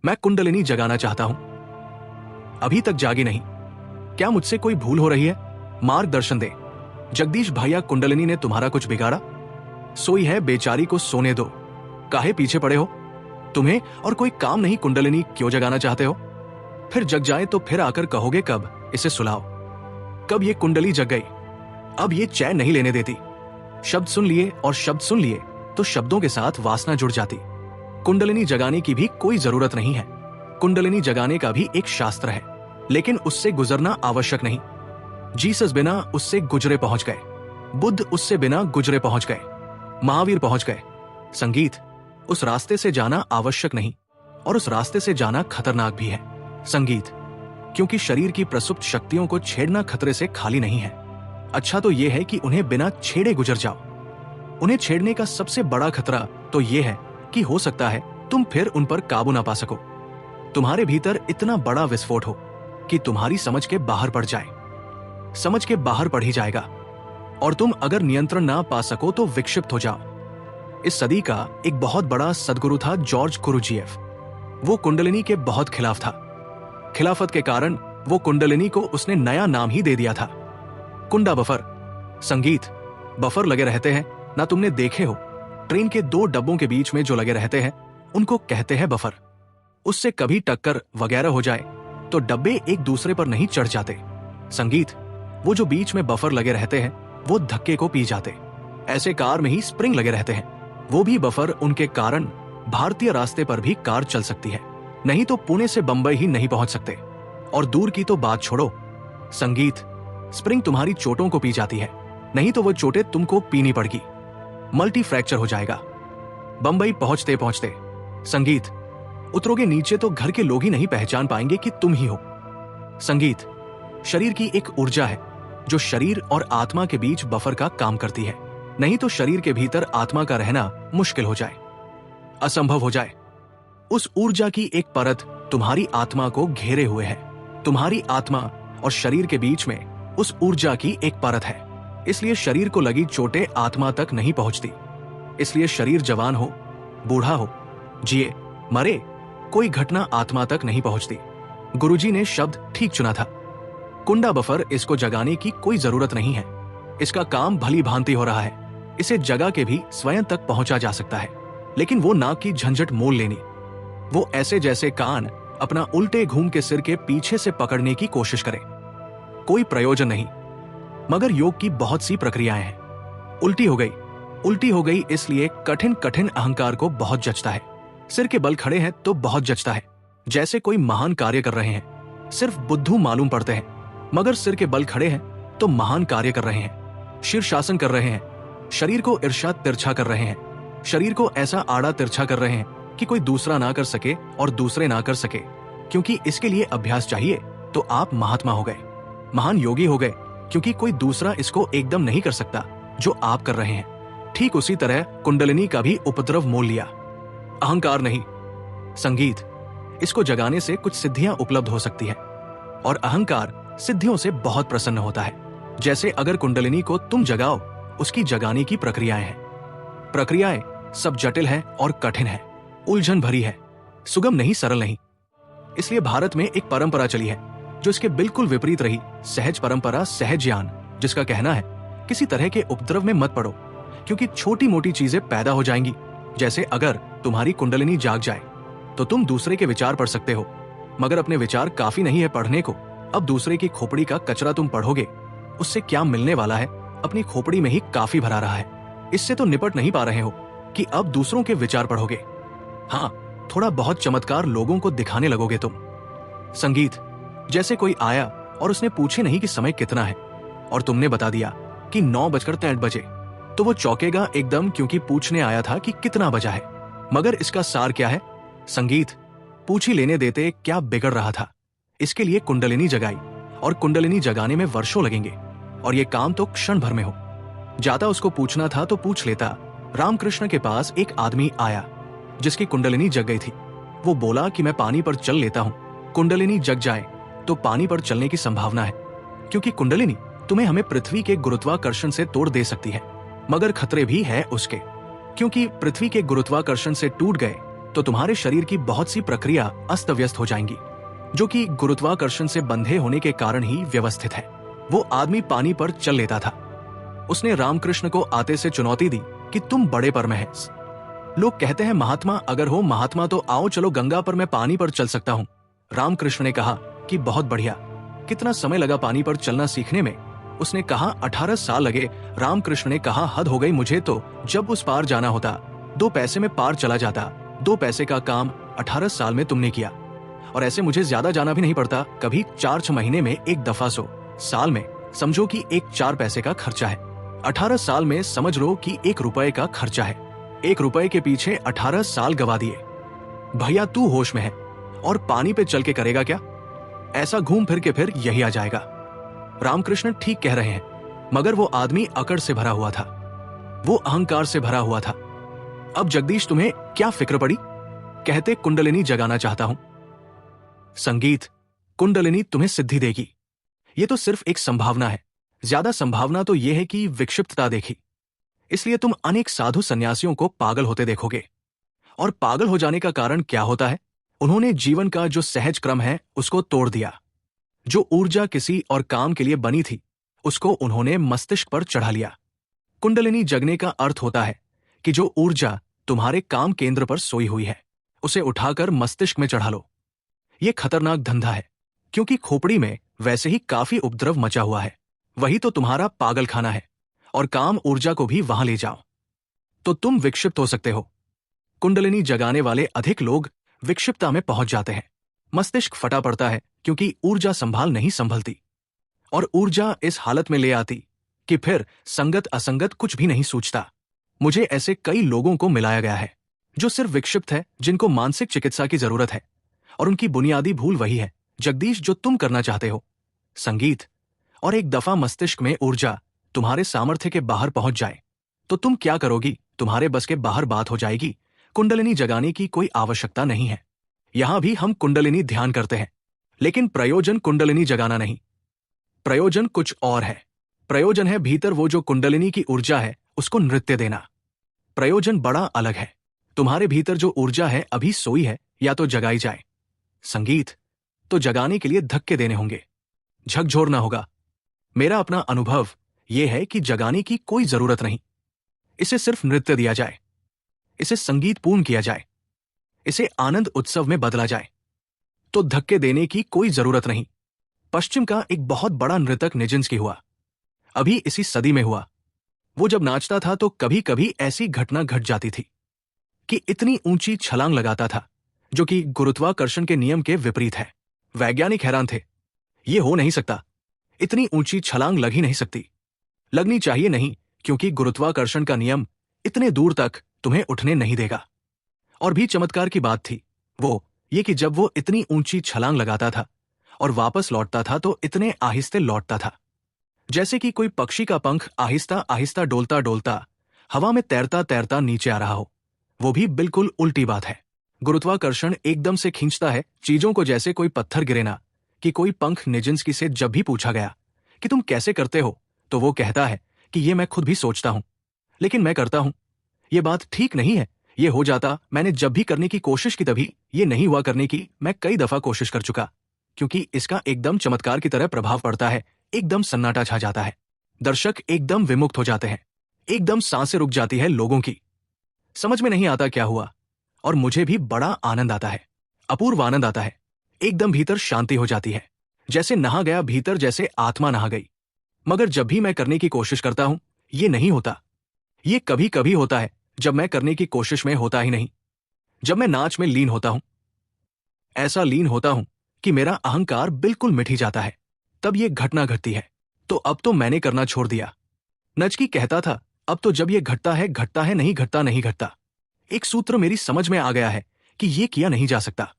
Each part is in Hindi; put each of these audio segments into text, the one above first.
मैं कुंडलिनी जगाना चाहता हूं, अभी तक जागी नहीं। क्या मुझसे कोई भूल हो रही है? मार्गदर्शन दे। जगदीश भैया, कुंडलिनी ने तुम्हारा कुछ बिगाड़ा? सोई है, बेचारी को सोने दो। काहे पीछे पड़े हो? तुम्हें और कोई काम नहीं? कुंडलिनी क्यों जगाना चाहते हो? फिर जग जाए तो फिर आकर कहोगे कब इसे सुलाओ। कब ये कुंडली जग गई, अब ये चैन नहीं लेने देती। शब्द सुन लिए और शब्द सुन लिए तो शब्दों के साथ वासना जुड़ जाती। कुंडलिनी जगाने की भी कोई जरूरत नहीं है। कुंडलिनी जगाने का भी एक शास्त्र है, लेकिन उससे गुजरना आवश्यक नहीं। जीसस बिना उससे गुजरे पहुंच गए, बुद्ध उससे बिना गुजरे पहुंच गए, महावीर पहुंच गए। संगीत, उस रास्ते से जाना आवश्यक नहीं, और उस रास्ते से जाना खतरनाक भी है। संगीत, क्योंकि शरीर की प्रसुप्त शक्तियों को छेड़ना खतरे से खाली नहीं है। अच्छा तो यह है कि उन्हें बिना छेड़े गुजर जाओ। उन्हें छेड़ने का सबसे बड़ा खतरा तो यह है कि हो सकता है तुम फिर उन पर काबू ना पा सको। तुम्हारे भीतर इतना बड़ा विस्फोट हो कि तुम्हारी समझ के बाहर पड़ जाए। समझ के बाहर पड़ ही जाएगा, और तुम अगर नियंत्रण ना पा सको तो विक्षिप्त हो जाओ। इस सदी का एक बहुत बड़ा सदगुरु था जॉर्ज कुरुजीएफ। वो कुंडलिनी के बहुत खिलाफ था। खिलाफत के कारण वो कुंडलिनी को उसने नया नाम ही दे दिया था, कुंडा बफर। संगीत, बफर लगे रहते हैं ना, तुमने देखे हो ट्रेन के दो डब्बों के बीच में जो लगे रहते हैं उनको कहते हैं बफर। उससे कभी टक्कर वगैरह हो जाए तो डब्बे एक दूसरे पर नहीं चढ़ जाते। संगीत, वो जो बीच में बफर लगे रहते हैं वो धक्के को पी जाते। ऐसे कार में ही स्प्रिंग लगे रहते हैं, वो भी बफर। उनके कारण भारतीय रास्ते पर भी कार चल सकती है, नहीं तो पुणे से बंबई ही नहीं पहुंच सकते। और दूर की तो बात छोड़ो। संगीत, स्प्रिंग तुम्हारी चोटों को पी जाती है, नहीं तो वो चोटें तुमको पीनी पड़गी। मल्टी फ्रैक्चर हो जाएगा बंबई पहुंचते पहुंचते। संगीत, उतरोगे नीचे तो घर के लोग ही नहीं पहचान पाएंगे कि तुम ही हो। संगीत, शरीर की एक ऊर्जा है जो शरीर और आत्मा के बीच बफर का काम करती है, नहीं तो शरीर के भीतर आत्मा का रहना मुश्किल हो जाए, असंभव हो जाए। उस ऊर्जा की एक परत तुम्हारी आत्मा को घेरे हुए है। तुम्हारी आत्मा और शरीर के बीच में उस ऊर्जा की एक परत है, इसलिए शरीर को लगी चोटें आत्मा तक नहीं पहुंचती। इसलिए शरीर जवान हो, बूढ़ा हो, जिए, मरे, कोई घटना आत्मा तक नहीं पहुंचती। गुरुजी ने शब्द ठीक चुना था। कुंडा बफर, इसको जगाने की कोई जरूरत नहीं है। इसका काम भली भांति हो रहा है। इसे जगा के भी स्वयं तक पहुंचा जा सकता है, लेकिन वो नाक की झंझट मोल लेनी। वो ऐसे जैसे कान अपना उल्टे घूम के सिर के पीछे से पकड़ने की कोशिश करे, कोई प्रयोजन नहीं। मगर योग की बहुत सी प्रक्रियाएं हैं। उल्टी हो गई इसलिए कठिन कठिन अहंकार को बहुत जचता है। सिर के बल खड़े हैं तो बहुत जचता है, जैसे कोई महान कार्य कर रहे हैं। सिर्फ बुद्धू मालूम पड़ते हैं, मगर सिर के बल खड़े हैं तो महान कार्य कर रहे हैं। शीर्षासन कर रहे हैं, शरीर को इरशाद तिरछा कर रहे हैं, शरीर को ऐसा आड़ा तिरछा कर रहे हैं कि कोई दूसरा ना कर सके और दूसरे ना कर सके। क्योंकि इसके लिए अभ्यास चाहिए तो आप महात्मा हो गए, महान योगी हो गए, क्योंकि कोई दूसरा इसको एकदम नहीं कर सकता जो आप कर रहे हैं। ठीक उसी तरह कुंडलिनी का भी उपद्रव मोल लिया, अहंकार नहीं। संगीत, इसको जगाने से कुछ सिद्धियां उपलब्ध हो सकती है, और अहंकार सिद्धियों से बहुत प्रसन्न होता है। जैसे अगर कुंडलिनी को तुम जगाओ, उसकी जगाने की प्रक्रियाएं हैं। प्रक्रियाएं सब जटिल हैं और कठिन है, उलझन भरी है, सुगम नहीं, सरल नहीं। इसलिए भारत में एक परंपरा चली है जो इसके बिल्कुल विपरीत रही, सहज परंपरा, सहज ज्ञान, जिसका कहना है किसी तरह के उपद्रव में मत पड़ो, क्योंकि छोटी मोटी चीजें पैदा हो जाएंगी। जैसे अगर तुम्हारी कुंडलिनी जाग जाए तो तुम दूसरे के विचार पढ़ सकते हो, मगर अपने विचार काफी नहीं है पढ़ने को। अब दूसरे की खोपड़ी का कचरा तुम पढ़ोगे, उससे क्या मिलने वाला है? अपनी खोपड़ी में ही काफी भरा रहा है, इससे तो निपट नहीं पा रहे हो कि अब दूसरों के विचार पढ़ोगे। हाँ, थोड़ा बहुत चमत्कार लोगों को दिखाने लगोगे तुम। संगीत, जैसे कोई आया और उसने पूछे नहीं कि समय कितना है, और तुमने बता दिया कि 9:63 बजे, तो वो चौंकेगा एकदम, क्योंकि पूछने आया था कि कितना बजा है। मगर इसका सार क्या है? संगीत, पूछ ही लेने देते क्या बिगड़ रहा था। इसके लिए कुंडलिनी जगाई, और कुंडलिनी जगाने में वर्षों लगेंगे, और ये काम तो क्षण भर में हो जाता। उसको पूछना था तो पूछ लेता। रामकृष्ण के पास एक आदमी आया जिसकी कुंडलिनी जग गई थी। वो बोला कि मैं पानी पर चल लेता हूँ। कुंडलिनी जग जाए तो पानी पर चलने की संभावना है, क्योंकि कुंडलिनी तुम्हें हमें पृथ्वी के गुरुत्वाकर्षण से तोड़ दे सकती है, मगर खतरे भी है उसके, क्योंकि पृथ्वी के गुरुत्वाकर्षण से टूट गए तो तुम्हारे शरीर की बहुत सी प्रक्रिया अस्त व्यस्त हो जाएंगी, जो कि गुरुत्वाकर्षण से बंधे होने के कारण ही व्यवस्थित है। वो आदमी पानी पर चल लेता था। उसने रामकृष्ण को आते से चुनौती दी कि तुम बड़े पर में हैं। लोग कहते हैं महात्मा अगर हो महात्मा तो आओ चलो गंगा पर, मैं पानी पर चल सकता हूँ। रामकृष्ण ने कहा कि बहुत बढ़िया। कितना समय लगा पानी पर चलना सीखने में? उसने कहा 18 साल लगे। रामकृष्ण ने कहा हद हो गई, मुझे तो जब उस पार जाना होता 2 पैसे में पार चला जाता। 2 पैसे का काम 18 साल में तुमने किया, और ऐसे मुझे ज्यादा जाना भी नहीं पड़ता, कभी 4-6 महीने में एक दफा। 100 साल में समझो कि एक 4 पैसे का खर्चा है। 18 साल में समझ लो कि 1 रुपए का खर्चा है। 1 रुपए के पीछे 18 साल गवा दिए। भैया तू होश में है और पानी पे चल के करेगा क्या? ऐसा घूम फिर के फिर यही आ जाएगा। रामकृष्ण ठीक कह रहे हैं, मगर वो आदमी अकड़ से भरा हुआ था, वो अहंकार से भरा हुआ था। अब जगदीश तुम्हें क्या फिक्र पड़ी? कहते कुंडलिनी जगाना चाहता हूं। संगीत, कुंडलिनी तुम्हें सिद्धि देगी। ये तो सिर्फ एक संभावना है, ज्यादा संभावना तो यह है कि विक्षिप्तता देखी, इसलिए तुम अनेक साधु सन्यासियों को पागल होते देखोगे। और पागल हो जाने का कारण क्या होता है? उन्होंने जीवन का जो सहज क्रम है उसको तोड़ दिया। जो ऊर्जा किसी और काम के लिए बनी थी उसको उन्होंने मस्तिष्क पर चढ़ा लिया। कुंडलिनी जगने का अर्थ होता है कि जो ऊर्जा तुम्हारे काम केंद्र पर सोई हुई है उसे उठाकर मस्तिष्क में चढ़ा लो। यह खतरनाक धंधा है, क्योंकि खोपड़ी में वैसे ही काफी उपद्रव मचा हुआ है। वही तो तुम्हारा पागल खाना है, और काम ऊर्जा को भी वहां ले जाओ तो तुम विक्षिप्त हो सकते हो। कुंडलिनी जगाने वाले अधिक लोग विक्षिप्तता में पहुंच जाते हैं। मस्तिष्क फटा पड़ता है क्योंकि ऊर्जा संभाल नहीं संभलती, और ऊर्जा इस हालत में ले आती कि फिर संगत असंगत कुछ भी नहीं सूझता। मुझे ऐसे कई लोगों को मिलाया गया है जो सिर्फ विक्षिप्त है, जिनको मानसिक चिकित्सा की जरूरत है, और उनकी बुनियादी भूल वही है जगदीश जो तुम करना चाहते हो, संगीत। और एक दफा मस्तिष्क में ऊर्जा तुम्हारे सामर्थ्य के बाहर पहुंच जाए तो तुम क्या करोगी? तुम्हारे बस के बाहर बात हो जाएगी। कुंडलिनी जगाने की कोई आवश्यकता नहीं है। यहां भी हम कुंडलिनी ध्यान करते हैं, लेकिन प्रयोजन कुंडलिनी जगाना नहीं। प्रयोजन कुछ और है। प्रयोजन है भीतर वो जो कुंडलिनी की ऊर्जा है उसको नृत्य देना। प्रयोजन बड़ा अलग है। तुम्हारे भीतर जो ऊर्जा है अभी सोई है, या तो जगाई जाए। संगीत, तो जगाने के लिए धक्के देने होंगे, झकझोरना होगा। मेरा अपना अनुभव यह है कि जगाने की कोई जरूरत नहीं। इसे सिर्फ नृत्य दिया जाए, इसे संगीतपूर्ण किया जाए, इसे आनंद उत्सव में बदला जाए, तो धक्के देने की कोई जरूरत नहीं। पश्चिम का एक बहुत बड़ा नृतक निजिंस्की हुआ, अभी इसी सदी में हुआ। वो जब नाचता था तो कभी कभी ऐसी घटना घट जाती थी कि इतनी ऊंची छलांग लगाता था, जो कि गुरुत्वाकर्षण के नियम के विपरीत है। वैज्ञानिक हैरान थे, ये हो नहीं सकता, इतनी ऊंची छलांग लग ही नहीं सकती। लगनी चाहिए नहीं, क्योंकि गुरुत्वाकर्षण का नियम इतने दूर तक तुम्हें उठने नहीं देगा। और भी चमत्कार की बात थी वो ये कि जब वो इतनी ऊंची छलांग लगाता था और वापस लौटता था तो इतने आहिस्ते लौटता था, जैसे कि कोई पक्षी का पंख आहिस्ता आहिस्ता डोलता डोलता हवा में तैरता तैरता नीचे आ रहा हो। वो भी बिल्कुल उल्टी बात है। गुरुत्वाकर्षण एकदम से खींचता है चीजों को, जैसे कोई पत्थर गिरे ना। कि कोई पंख निजिंस्की से जब भी पूछा गया कि तुम कैसे करते हो, तो वो कहता है कि ये मैं खुद भी सोचता हूं, लेकिन मैं करता हूं। ये बात ठीक नहीं है, ये हो जाता। मैंने जब भी करने की कोशिश की तभी ये नहीं हुआ करने की। मैं कई दफा कोशिश कर चुका, क्योंकि इसका एकदम चमत्कार की तरह प्रभाव पड़ता है। एकदम सन्नाटा छा जाता है, दर्शक एकदम विमुक्त हो जाते हैं, एकदम सांसें रुक जाती है लोगों की। समझ में नहीं आता क्या हुआ, और मुझे भी बड़ा आनंद आता है, अपूर्व आनंद आता है। एकदम भीतर शांति हो जाती है, जैसे नहा गया भीतर, जैसे आत्मा नहा गई। मगर जब भी मैं करने की कोशिश करता हूं ये नहीं होता। ये कभी कभी होता है जब मैं करने की कोशिश में होता ही नहीं, जब मैं नाच में लीन होता हूं। ऐसा लीन होता हूं कि मेरा अहंकार बिल्कुल मिट ही जाता है, तब ये घटना घटती है। तो अब तो मैंने करना छोड़ दिया। नचकी कहता था, अब तो जब ये घटता है, नहीं घटता नहीं घटता। एक सूत्र मेरी समझ में आ गया है कि ये किया नहीं जा सकता,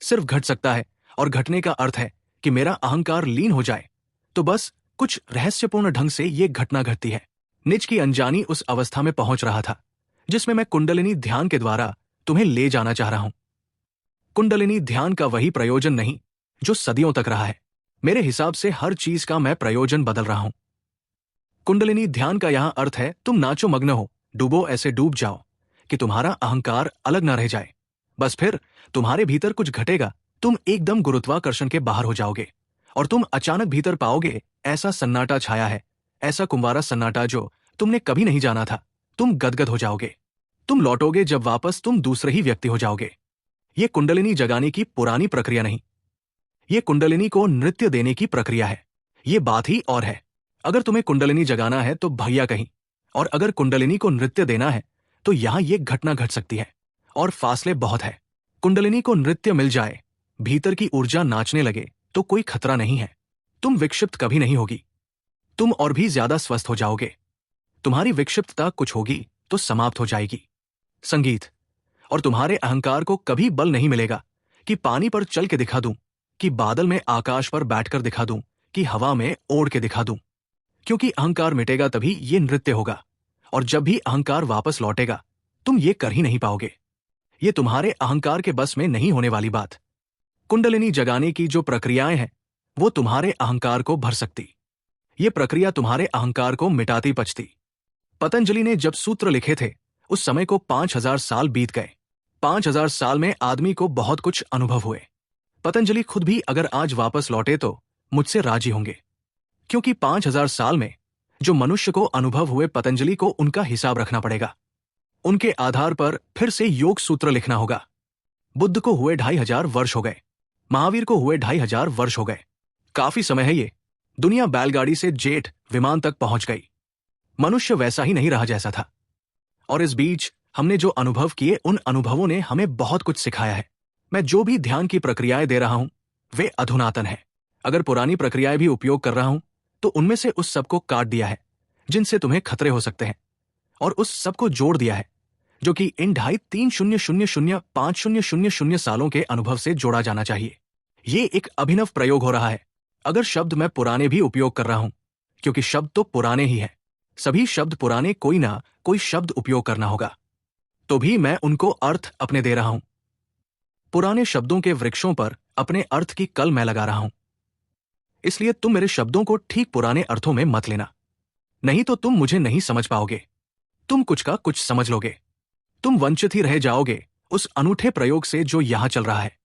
सिर्फ घट सकता है। और घटने का अर्थ है कि मेरा अहंकार लीन हो जाए, तो बस कुछ रहस्यपूर्ण ढंग से ये घटना घटती है। निज की अनजानी उस अवस्था में पहुंच रहा था जिसमें मैं कुंडलिनी ध्यान के द्वारा तुम्हें ले जाना चाह रहा हूं। कुंडलिनी ध्यान का वही प्रयोजन नहीं जो सदियों तक रहा है। मेरे हिसाब से हर चीज का मैं प्रयोजन बदल रहा हूं। कुंडलिनी ध्यान का यहां अर्थ है तुम नाचो, मग्न हो, डूबो, ऐसे डूब जाओ कि तुम्हारा अहंकार अलग ना रह जाए। बस फिर तुम्हारे भीतर कुछ घटेगा, तुम एकदम गुरुत्वाकर्षण के बाहर हो जाओगे और तुम अचानक भीतर पाओगे ऐसा सन्नाटा छाया है, ऐसा कुंवारा सन्नाटा जो तुमने कभी नहीं जाना था। तुम गदगद हो जाओगे। तुम लौटोगे जब वापस तुम दूसरे ही व्यक्ति हो जाओगे। ये कुंडलिनी जगाने की पुरानी प्रक्रिया नहीं, ये कुंडलिनी को नृत्य देने की प्रक्रिया है। ये बात ही और है। अगर तुम्हें कुंडलिनी जगाना है तो भैया कहीं, और अगर कुंडलिनी को नृत्य देना है तो यहां ये घटना घट सकती है और फासले बहुत है। कुंडलिनी को नृत्य मिल जाए, भीतर की ऊर्जा नाचने लगे तो कोई खतरा नहीं है। तुम विक्षिप्त कभी नहीं होगी, तुम और भी ज्यादा स्वस्थ हो जाओगे। तुम्हारी विक्षिप्तता कुछ होगी तो समाप्त हो जाएगी। संगीत। और तुम्हारे अहंकार को कभी बल नहीं मिलेगा कि पानी पर चल के दिखा दूं, कि बादल में आकाश पर बैठकर दिखा दूं, कि हवा में ओढ़ के दिखा दूं। क्योंकि अहंकार मिटेगा तभी ये नृत्य होगा, और जब भी अहंकार वापस लौटेगा तुम ये कर ही नहीं पाओगे। ये तुम्हारे अहंकार के बस में नहीं होने वाली बात। कुंडलिनी जगाने की जो प्रक्रियाएं हैं वो तुम्हारे अहंकार को भर सकती। ये प्रक्रिया तुम्हारे अहंकार को मिटाती पचती। पतंजलि ने जब सूत्र लिखे थे उस समय को 5000 साल बीत गए। 5000 साल में आदमी को बहुत कुछ अनुभव हुए। पतंजलि खुद भी अगर आज वापस लौटे तो मुझसे राजी होंगे, क्योंकि 5000 साल में जो मनुष्य को अनुभव हुए पतंजलि को उनका हिसाब रखना पड़ेगा। उनके आधार पर फिर से योग सूत्र लिखना होगा। बुद्ध को हुए 2500 वर्ष हो गए, महावीर को हुए 2500 वर्ष हो गए। काफी समय है ये। दुनिया बैलगाड़ी से जेट विमान तक पहुंच गई। मनुष्य वैसा ही नहीं रहा जैसा था। और इस बीच हमने जो अनुभव किए उन अनुभवों ने हमें बहुत कुछ सिखाया है। मैं जो भी ध्यान की प्रक्रियाएं दे रहा हूं वे अधुनातन है। अगर पुरानी प्रक्रियाएं भी उपयोग कर रहा हूं तो उनमें से उस सब को काट दिया है जिनसे तुम्हें खतरे हो सकते हैं, और उस सब को जोड़ दिया है जो कि इन 2.5-3-0-0-5-0-0-0 सालों के अनुभव से जोड़ा जाना चाहिए। ये एक अभिनव प्रयोग हो रहा है। अगर शब्द मैं पुराने भी उपयोग कर रहा हूं, क्योंकि शब्द तो पुराने ही हैं, सभी शब्द पुराने, कोई ना कोई शब्द उपयोग करना होगा, तो भी मैं उनको अर्थ अपने दे रहा हूं। पुराने शब्दों के वृक्षों पर अपने अर्थ की कल मैं लगा रहा हूं। इसलिए तुम मेरे शब्दों को ठीक पुराने अर्थों में मत लेना, नहीं तो तुम मुझे नहीं समझ पाओगे। तुम कुछ का कुछ समझ लोगे। तुम वंचित ही रह जाओगे उस अनूठे प्रयोग से जो यहां चल रहा है।